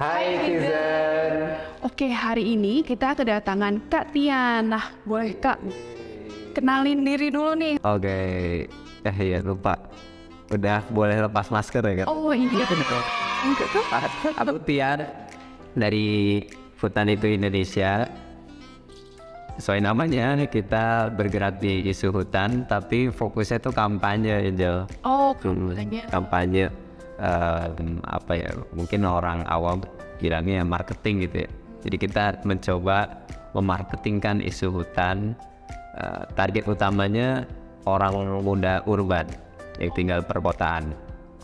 Hai Tizen. Oke, hari ini kita kedatangan Kak Tian. Nah, boleh Kak kenalin diri dulu nih. Oke, iya lupa. Udah boleh lepas masker ya kan? Oh iya, enggak tuh. Aku Tian dari Hutan Itu Indonesia. Sesuai namanya, kita bergerak di isu hutan, tapi fokusnya tuh kampanye aja. Oh, Kampanye apa ya? Mungkin orang awam bilangnya marketing gitu ya. Jadi kita mencoba memarketingkan isu hutan. Target utamanya orang muda urban yang tinggal perkotaan.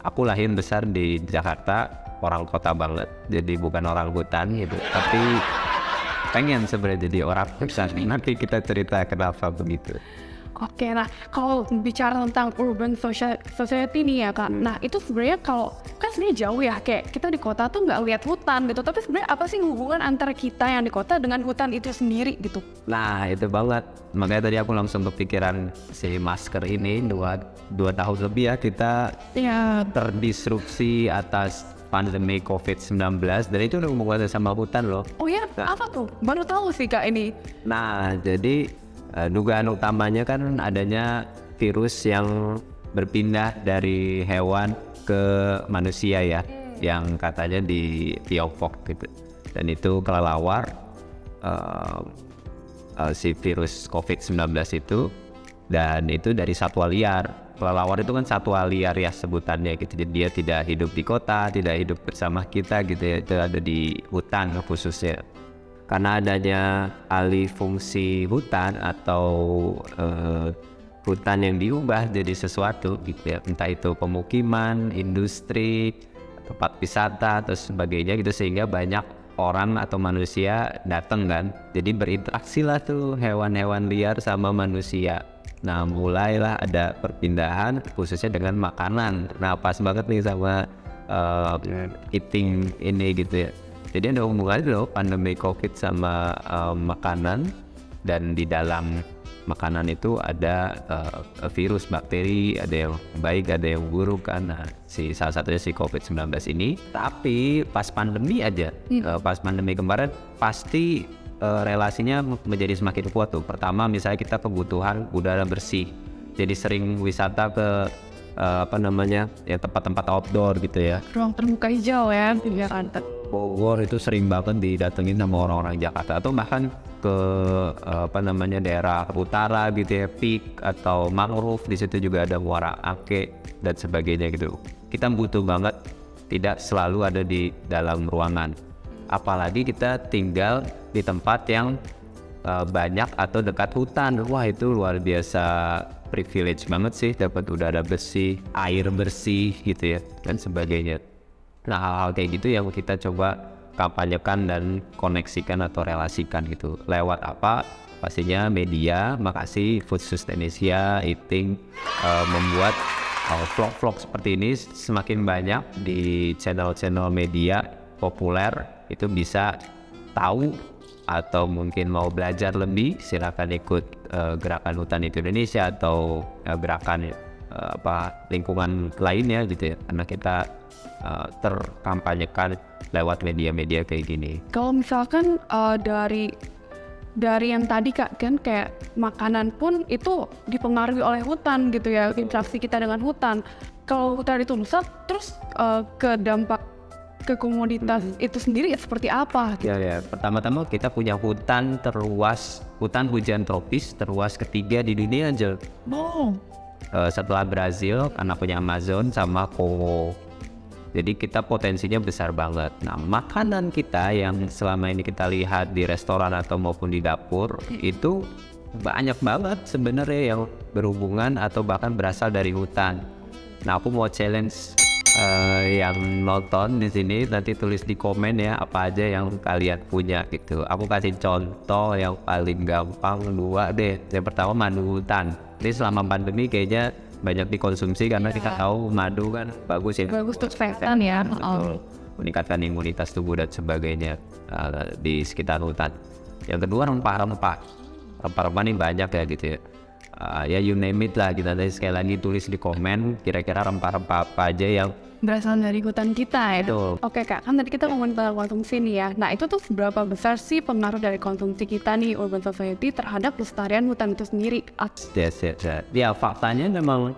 Aku lahir besar di Jakarta, orang kota banget, jadi bukan orang hutan gitu. Tapi pengen sebenarnya jadi orang hutan. Nanti kita cerita kenapa begitu. Oke, nah kalau bicara tentang urban society nih ya Kak, nah itu sebenarnya kalau kan sebenarnya jauh ya, kayak kita di kota tuh nggak lihat hutan gitu, tapi sebenarnya apa sih hubungan antara kita yang di kota dengan hutan itu sendiri gitu? Nah itu banget, makanya tadi aku langsung kepikiran si masker ini. Dua tahun lebih ya kita terdisrupsi atas pandemi COVID-19, dan itu udah hubungannya sama hutan loh. Oh ya, apa tuh? Baru tahu sih Kak ini. Nah jadi dugaan utamanya kan adanya virus yang berpindah dari hewan ke manusia ya, yang katanya di Tiongkok gitu, dan itu kelelawar si virus COVID-19 itu, dan itu dari satwa liar. Kelelawar itu kan satwa liar ya sebutannya gitu, jadi dia tidak hidup di kota, tidak hidup bersama kita gitu ya, itu ada di hutan khususnya. Karena adanya alih fungsi hutan atau hutan yang diubah jadi sesuatu gitu ya, entah itu pemukiman, industri, tempat wisata atau sebagainya gitu, sehingga banyak orang atau manusia datang kan, jadi berinteraksi lah tuh hewan-hewan liar sama manusia. Nah mulailah ada perpindahan khususnya dengan makanan. Nah pas banget nih sama eating ini gitu ya. Jadi ada hubungannya loh pandemi COVID sama makanan, dan di dalam makanan itu ada virus, bakteri, ada yang baik, ada yang buruk kan. Nah, salah satunya si COVID-19 ini. Tapi pas pandemi aja, pas pandemi kemarin pasti relasinya menjadi semakin kuat tuh. Pertama misalnya kita kebutuhan udara bersih, jadi sering wisata ke ya tempat-tempat outdoor gitu ya. Ruang terbuka hijau ya di Jakarta. Bogor itu sering banget didatengin sama orang-orang Jakarta, atau bahkan ke daerah utara gitu ya, Peak atau Mangrove, di situ juga ada Muara Angke dan sebagainya gitu. Kita butuh banget tidak selalu ada di dalam ruangan, apalagi kita tinggal di tempat yang banyak atau dekat hutan. Wah itu luar biasa privilege banget sih, dapat udara bersih, air bersih gitu ya dan sebagainya. Nah hal-hal kayak gitu yang kita coba kampanyekan dan koneksikan atau relasikan gitu. Lewat apa? Pastinya media. Makasih Food Sustainisia, Eating membuat vlog-vlog seperti ini semakin banyak di channel-channel media populer. Itu bisa tahu atau mungkin mau belajar lebih, silakan ikut gerakan Hutan Itu Indonesia atau gerakan lingkungan lainnya gitu ya, karena kita terkampanyekan lewat media-media kayak gini. Kalau misalkan dari yang tadi Kak, kan kayak makanan pun itu dipengaruhi oleh hutan gitu ya, interaksi kita dengan hutan. Kalau hutan itu rusak, terus ke dampak ke komoditas itu sendiri seperti apa? Gitu? Ya, pertama-tama kita punya hutan terluas, hutan hujan tropis terluas ketiga di dunia aja. Setelah Brazil, karena punya Amazon sama Kongo. Jadi kita potensinya besar banget. Nah makanan kita yang selama ini kita lihat di restoran atau maupun di dapur itu banyak banget sebenarnya yang berhubungan atau bahkan berasal dari hutan. Nah aku mau challenge yang nonton di sini, nanti tulis di komen ya apa aja yang kalian punya gitu. Aku kasih contoh yang paling gampang dua deh. Yang pertama madu hutan. Ini selama pandemi kayaknya banyak dikonsumsi karena kita tahu madu kan bagus ya. Bagus untuk kesehatan ya. Meningkatkan imunitas tubuh dan sebagainya di sekitar hutan. Yang kedua rempah-rempah. Rempah-rempah ini banyak ya gitu ya. Ya you name it lah, kita tadi sekali lagi tulis di komen kira-kira rempah-rempah apa aja yang berasal dari hutan kita ya. Betul. Oke Kak, kan tadi kita ngomongin tentang konsumsi nih ya. Nah itu tuh seberapa besar sih pengaruh dari konsumsi kita nih urban society terhadap pelestarian hutan itu sendiri? Yes. Ya faktanya memang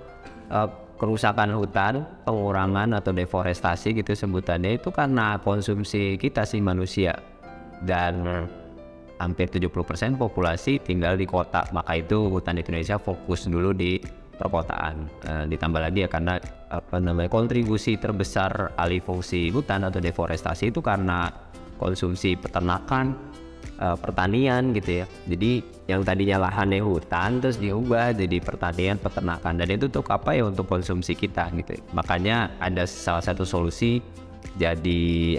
kerusakan hutan, pengurangan atau deforestasi gitu sebutannya itu karena konsumsi kita sih manusia. Dan hampir 70% populasi tinggal di kota, maka itu hutan Indonesia fokus dulu di perkotaan. Ditambah lagi ya karena kontribusi terbesar alih fungsi hutan atau deforestasi itu karena konsumsi peternakan, pertanian gitu ya. Jadi yang tadinya lahannya hutan terus diubah jadi pertanian, peternakan, dan itu untuk apa ya, untuk konsumsi kita gitu. Makanya ada salah satu solusi jadi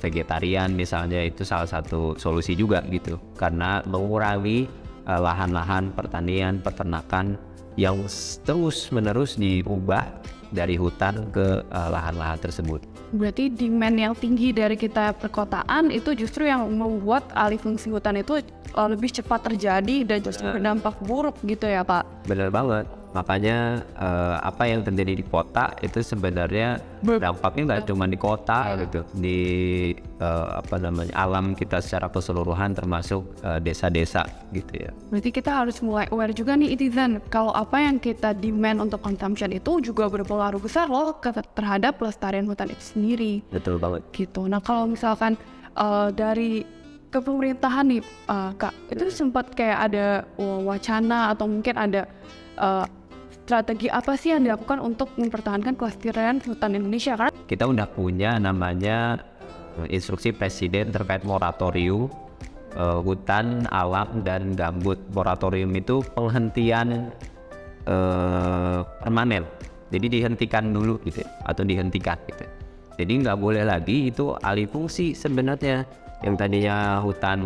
vegetarian misalnya, itu salah satu solusi juga gitu, karena mengurangi lahan-lahan pertanian, peternakan yang terus menerus diubah dari hutan ke lahan-lahan tersebut. Berarti demand yang tinggi dari kita perkotaan itu justru yang membuat alih fungsi hutan itu lebih cepat terjadi dan justru berdampak buruk gitu ya Pak? Benar banget. Makanya apa yang terjadi di kota itu sebenarnya dampaknya nggak cuma di kota gitu, di alam kita secara keseluruhan termasuk desa-desa gitu ya. Berarti kita harus mulai aware juga nih Itizen, kalau apa yang kita demand untuk consumption itu juga berpengaruh besar loh terhadap pelestarian hutan itu sendiri. Betul banget. Gitu. Nah kalau misalkan dari kepemerintahan nih Kak, itu sempat kayak ada wacana atau mungkin ada strategi apa sih yang dilakukan untuk mempertahankan kelestarian hutan Indonesia? Karena kita udah punya namanya instruksi presiden terkait moratorium hutan, alam, dan gambut. Moratorium itu penghentian permanen, jadi dihentikan dulu gitu ya, atau dihentikan gitu. Jadi nggak boleh lagi itu alih fungsi sebenarnya. Yang tadinya hutan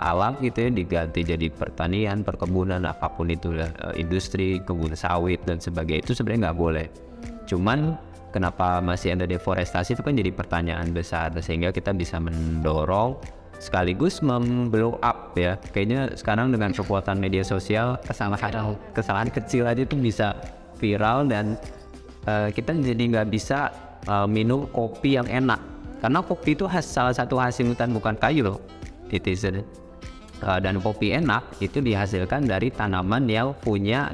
alam gitu ya diganti jadi pertanian, perkebunan, apapun itu industri, kebun sawit dan sebagainya, itu sebenarnya nggak boleh. Cuman kenapa masih ada deforestasi itu kan jadi pertanyaan besar, sehingga kita bisa mendorong sekaligus memblow up ya. Kayaknya sekarang dengan kekuatan media sosial kesalahan kecil aja itu bisa viral, dan kita jadi nggak bisa minum kopi yang enak. Karena kopi itu salah satu hasil hutan, bukan kayu loh, Itizen. Dan kopi enak itu dihasilkan dari tanaman yang punya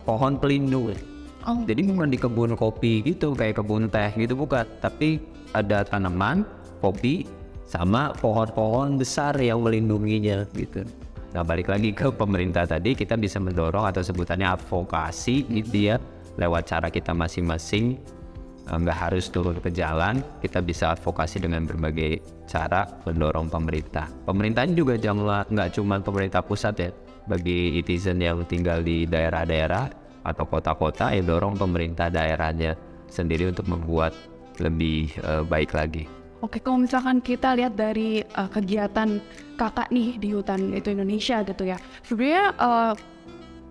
pohon pelindung. Jadi bukan di kebun kopi gitu, kayak kebun teh gitu, bukan. Tapi ada tanaman kopi sama pohon-pohon besar yang melindunginya gitu. Nah balik lagi ke pemerintah tadi, kita bisa mendorong atau sebutannya advokasi gitu ya, lewat cara kita masing-masing. Nggak harus turun ke jalan, kita bisa advokasi dengan berbagai cara mendorong pemerintah. Pemerintahnya juga nggak cuma pemerintah pusat ya, bagi Itizen yang tinggal di daerah-daerah atau kota-kota, ya dorong pemerintah daerahnya sendiri untuk membuat lebih baik lagi. Oke, kalau misalkan kita lihat dari kegiatan kakak nih di hutan itu Indonesia gitu ya, sebenarnya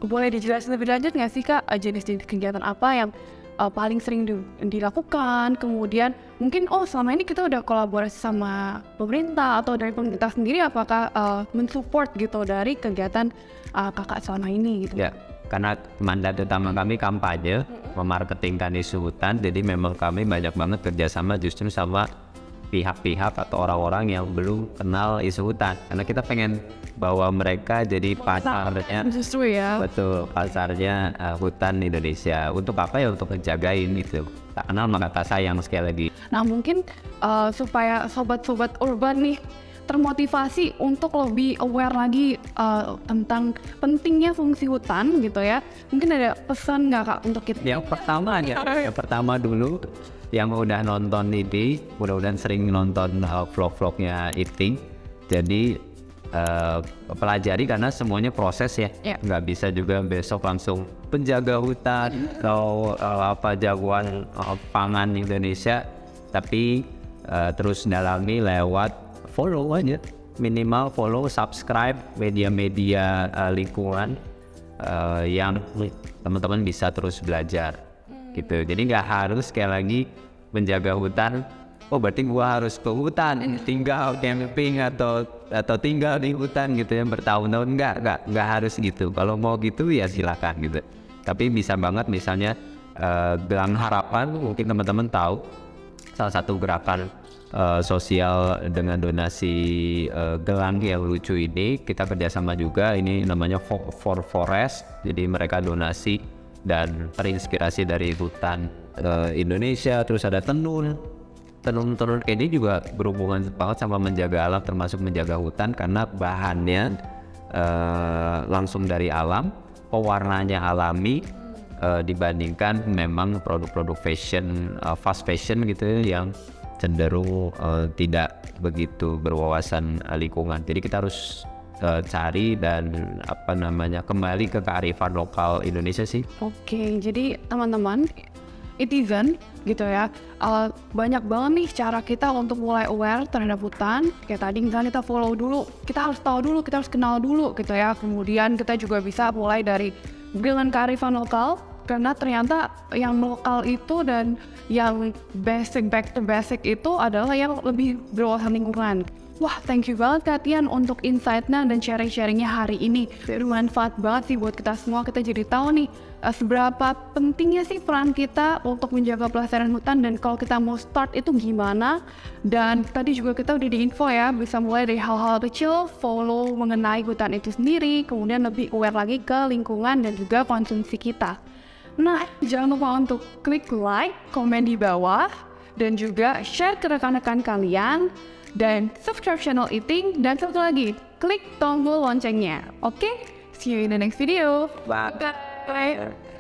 boleh dijelasin lebih lanjut nggak sih Kak, jenis-jenis kegiatan apa yang paling sering dilakukan, kemudian mungkin selama ini kita udah kolaborasi sama pemerintah atau dari pemerintah sendiri, apakah mensupport gitu dari kegiatan kakak selama ini gitu? Ya, karena mandat utama kami kampanye, memarketingkan isu hutan, jadi memang kami banyak banget kerjasama justru sama pihak-pihak atau orang-orang yang belum kenal isu hutan, karena kita pengen bawa mereka jadi pasarnya. Justru ya. Betul, pasarnya hutan Indonesia. Untuk apa ya? Untuk ngejagain itu. Tak kenal maka tak sayang, sekali lagi. Nah mungkin supaya sobat-sobat urban nih termotivasi untuk lebih aware lagi tentang pentingnya fungsi hutan gitu ya. Mungkin ada pesan nggak Kak untuk kita? Yang pertama dulu, yang udah nonton ini, mudah-mudahan sering nonton vlog-vlognya Iting. Jadi pelajari, karena semuanya proses ya. Nggak bisa juga besok langsung penjaga hutan atau jagoan pangan Indonesia, tapi terus dalami lewat follow aja, minimal follow, subscribe media-media lingkungan yang teman-teman bisa terus belajar gitu. Jadi nggak harus sekali lagi menjaga hutan, berarti gua harus ke hutan tinggal camping atau tinggal di hutan gitu ya bertahun-tahun. Nggak harus gitu. Kalau mau gitu ya silakan gitu, tapi bisa banget misalnya Gelang Harapan, mungkin teman-teman tahu, salah satu gerakan sosial dengan donasi gelang yang lucu ini. Kita kerjasama juga, ini namanya for Forest, jadi mereka donasi dan terinspirasi dari hutan Indonesia. Terus ada tenun kayak ini juga berhubungan banget sama menjaga alam, termasuk menjaga hutan karena bahannya langsung dari alam, pewarnanya alami, dibandingkan memang produk-produk fashion, fast fashion gitu ya, yang cenderung tidak begitu berwawasan lingkungan. Jadi kita harus cari dan kembali ke kearifan lokal Indonesia sih. Oke, jadi teman-teman Itizen gitu ya, banyak banget nih cara kita untuk mulai aware terhadap hutan. Kayak tadi misalnya kita follow dulu, kita harus tahu dulu, kita harus kenal dulu gitu ya. Kemudian kita juga bisa mulai dari dengan kearifan lokal, karena ternyata yang lokal itu dan yang basic, back to basic itu adalah yang lebih berwawasan lingkungan. Wah, thank you banget Kak Tian untuk insight-nya dan sharing-sharingnya hari ini. Bermanfaat banget sih buat kita semua. Kita jadi tahu nih seberapa pentingnya sih peran kita untuk menjaga pelestarian hutan, dan kalau kita mau start itu gimana. Dan tadi juga kita udah diinfo ya, bisa mulai dari hal-hal kecil, follow mengenai hutan itu sendiri, kemudian lebih aware lagi ke lingkungan dan juga konsumsi kita. Nah, jangan lupa untuk klik like, komen di bawah, dan juga share ke rekan-rekan kalian. Dan subscribe channel Eating, dan satu lagi, klik tombol loncengnya. Oke? See you in the next video. Bye. Bye.